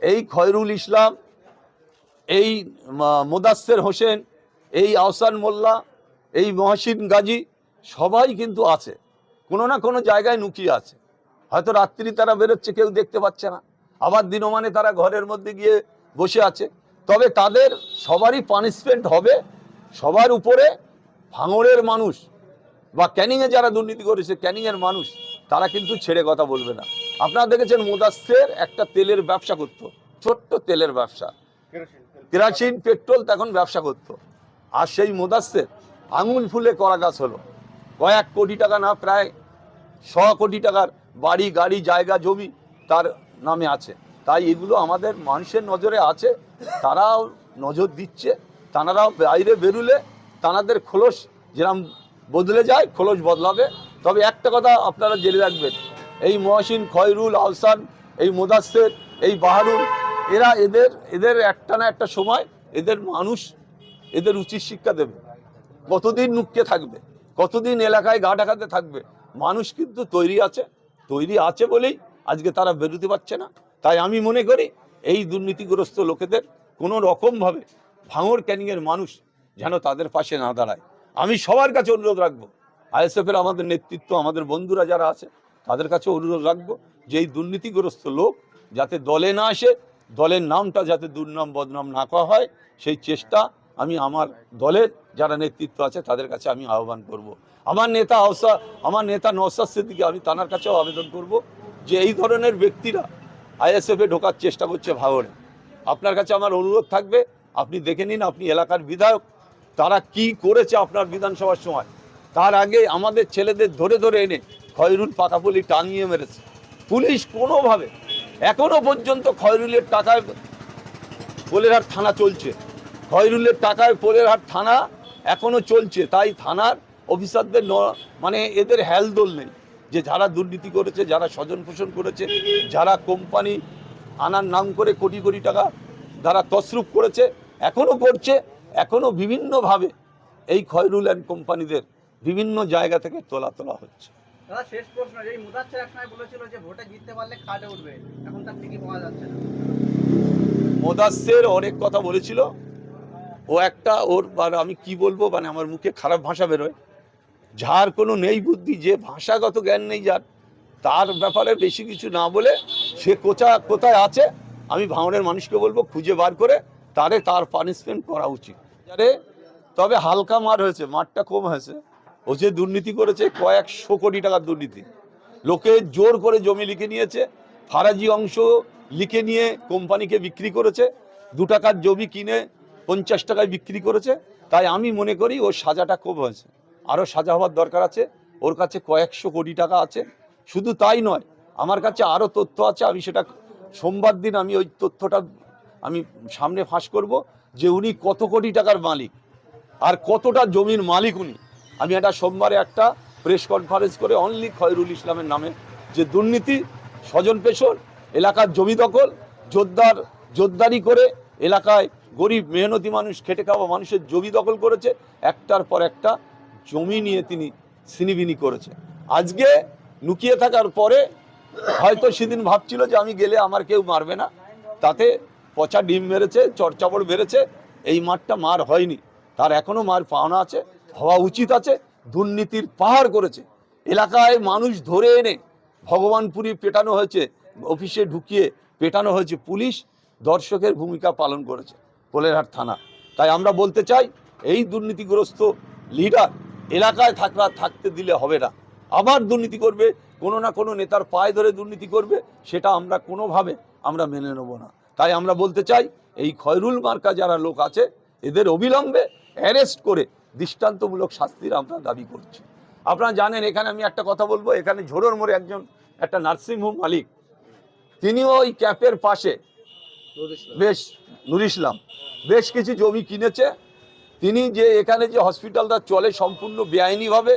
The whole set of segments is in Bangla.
এই খয়রুল ইসলাম, এই মোদাস্সের হোসেন, এই আহসান মোল্লা, এই মহসিন গাজী সবাই কিন্তু আছে, কোনো না কোনো জায়গায় লুকিয়ে আছে। হয়তো রাত্রি তারা বেরোচ্ছে, কেউ দেখতে পাচ্ছে না, আবার দিনমানে তারা ঘরের মধ্যে গিয়ে বসে আছে। তবে তাদের সবারই পানিশমেন্ট হবে। সবার উপরে ভাঙড়ের মানুষ বা ক্যানিংয়ে যারা দুর্নীতি করেছে, ক্যানিংয়ের মানুষ, তারা কিন্তু ছেড়ে কথা বলবে না। আপনারা দেখেছেন মোদাস্সের একটা তেলের ব্যবসা করত, ছোট্ট তেলের ব্যবসা, কেরোসিন পেট্রোল তখন ব্যবসা করত। আর সেই মোদাস্সের আঙুল ফুলে করা গাছ হলো, কয়েক কোটি টাকা না, প্রায় 100 কোটি টাকার বাড়ি গাড়ি জায়গা জমি তার নামে আছে। তাই এগুলো আমাদের মানুষের নজরে আছে, তারাও নজর দিচ্ছে। তানারাও বাইরে বেরুলে তানাদের খোলস যেরকম বদলে যায়, খোলস বদলাবে। তবে একটা কথা আপনারা জেনে রাখবেন, এই মহসিন, খয়রুল, আহসান, এই মোদাস্সের, এই বাহারুল, এরা এদের একটা না একটা সময় এদের মানুষ এদের উচিত শিক্ষা দেবে। কতদিন নুক্কে থাকবে, কতদিন এলাকায় গা ঢাকাতে থাকবে। মানুষ কিন্তু তৈরি আছে বলেই আজকে তারা বেরোতে পারছে না। তাই আমি মনে করি এই দুর্নীতিগ্রস্ত লোকেদের কোনো রকমভাবে ভাঙড় ক্যানিংয়ের মানুষ যেন তাদের পাশে না দাঁড়ায়। আমি সবার কাছে অনুরোধ রাখবো, আইএসএফের আমাদের নেতৃত্ব, আমাদের বন্ধুরা যারা আছে তাদের কাছে অনুরোধ রাখবো যে এই দুর্নীতিগ্রস্ত লোক যাতে দলে না আসে, দলের নামটা যাতে দুর্নাম বদনাম না করা হয়, সেই চেষ্টা আমি আমার দলের যারা নেতৃত্ব আছে তাদের কাছে আমি আহ্বান করব। আমার নেতা নওশাদ সিদ্দিকী, আমি তার কাছেও আবেদন করব যে এই ধরনের ব্যক্তিরা আইএসএফে ঢোকার চেষ্টা করছে ভাঙড়ে। আপনার কাছে আমার অনুরোধ থাকবে, আপনি দেখে নিন, আপনি এলাকার বিধায়ক, তারা কি করেছে আপনার বিধানসভার সময়। তার আগে আমাদের ছেলেদের ধরে ধরে এনে খয়রুল পাকাপুলি টাঙিয়ে মেরেছে পুলিশ। কোনোভাবে এখনো পর্যন্ত খয়রুলের টাকায় পোলেরহাট থানা চলছে, খয়রুলের টাকায় পোলেরহাট থানা এখনো চলছে। তাই থানার অফিসারদের মানে এদের হেলদোল নেই, যে যারা দুর্নীতি করেছে, যারা স্বজন পোষণ করেছে, যারা কোম্পানি আনার নাম করে কোটি কোটি টাকা যারা তসরুপ করেছে, এখনো করছে, এখনো বিভিন্নভাবে এই খয়রুল অ্যান্ড কোম্পানিদের বিভিন্ন জায়গা থেকে তোলা হচ্ছে। দাদা, শেষ প্রশ্ন, এই মুদাচ্ছের একসময় বলেছিল যে ভোটে জিততে পারলে খাটে উঠবে, এখন তার ঠিকই পাওয়া যাচ্ছে না। মোদাস্সের অনেক কথা বলেছিল, ও একটা ওর মানে আমি কি বলবো, মানে আমার মুখে খারাপ ভাষা বেরোয়। যার কোনো নেই বুদ্ধি, যে ভাষাগত জ্ঞান নেই যার, তার ব্যাপারে বেশি কিছু না বলে সে কোথায় আছে আমি ভাঙড়ের মানুষকে বলবো খুঁজে বার করে তার পানিশমেন্ট করা উচিত। তবে হালকা মার হয়েছে, মারটা কম হয়েছে। ও যে দুর্নীতি করেছে, কয়েকশো কোটি টাকার দুর্নীতি, লোকে জোর করে জমি লিখে নিয়েছে, ফারাজি অংশ লিখে নিয়ে কোম্পানিকে বিক্রি করেছে, 2 টাকার জমি কিনে 50 টাকায় বিক্রি করেছে। তাই আমি মনে করি ওর সাজাটা কম হয়েছে, আরও সাজা হওয়ার দরকার আছে। ওর কাছে কয়েকশো কোটি টাকা আছে। শুধু তাই নয়, আমার কাছে আরও তথ্য আছে, আমি সেটা সোমবার দিন আমি ওই তথ্যটা আমি সামনে ফাঁস করব, যে উনি কত কোটি টাকার মালিক আর কতটা জমির মালিক উনি। আমি এটা সোমবারে একটা প্রেস কনফারেন্স করে অনলি খয়রুল ইসলামের নামে যে দুর্নীতি, স্বজন পেশর, এলাকার জমি দখল, জোরদারি করে এলাকায় গরিব মেহনতি মানুষ, খেটে খাওয়া মানুষের জমি দখল করেছে, একটার পর একটা জমি নিয়ে তিনি ছিনিবিনি করেছে। আজকে লুকিয়ে থাকার পরে হয়তো সেদিন ভাবছিল যে আমি গেলে আমার কেউ মারবে না, তাতে পচা ডিম মেরেছে, চড়চাপড় বেড়েছে। এই মারটা মার হয়নি, তার এখনো মার পাওনা আছে, হওয়া উচিত আছে। দুর্নীতির পাহাড় করেছে, এলাকায় মানুষ ধরে এনে ভগবানপুরি পেটানো হয়েছে, অফিসে ঢুকিয়ে পেটানো হয়েছে। পুলিশ দর্শকের ভূমিকা পালন করেছে পোলেরহাট থানা। তাই আমরা বলতে চাই, এই দুর্নীতিগ্রস্ত লিডার এলাকায় থাকতে দিলে হবে না। আবার দুর্নীতি করবে, কোনো না কোনো নেতার পায়ে ধরে দুর্নীতি করবে, সেটা আমরা কোনোভাবে আমরা মেনে নেব না। তাই আমরা বলতে চাই, এই খয়রুল মার্কা যারা লোক আছে, এদের অবিলম্বে অ্যারেস্ট করে দৃষ্টান্তমূলক শাস্তির আমরা দাবি করছি। আপনারা জানেন, এখানে আমি একটা কথা বলবো, এখানে ঝোড়োর মোড়ে একটা নার্সিংহোম মালিক, তিনিও ওই ক্যাপের পাশে নুর ইসলাম বেশ কিছু জমি কিনেছে। তিনি যে এখানে যে হসপিটালটা চলে সম্পূর্ণ বেআইনিভাবে,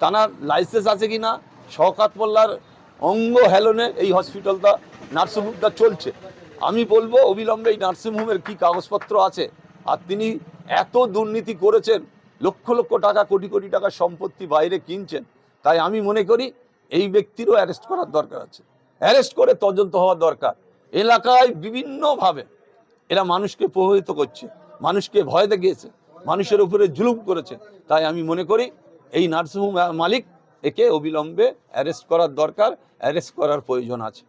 তার লাইসেন্স আছে কি না, শওকত মোল্লার অঙ্গ হেলনে এই হসপিটালটা, নার্সিংহোমটা চলছে। আমি বলবো অবিলম্বে এই নার্সিংহোমের কি কাগজপত্র আছে, আর তিনি এত দুর্নীতি করেছেন, লক্ষ লক্ষ টাকা, কোটি কোটি টাকা সম্পত্তি বাইরে কিনছেন। তাই আমি মনে করি এই ব্যক্তিরও অ্যারেস্ট করার দরকার আছে, অ্যারেস্ট করে তদন্ত হওয়ার দরকার। এলাকায় বিভিন্নভাবে এরা মানুষকে প্রভাবিত করছে, মানুষকে ভয় দেখিয়েছে, মানুষের উপরে জুলুম করেছে। তাই আমি মনে করি এই নার্সিংহোম মালিক একে অবিলম্বে অ্যারেস্ট করার দরকার, অ্যারেস্ট করার প্রয়োজন আছে।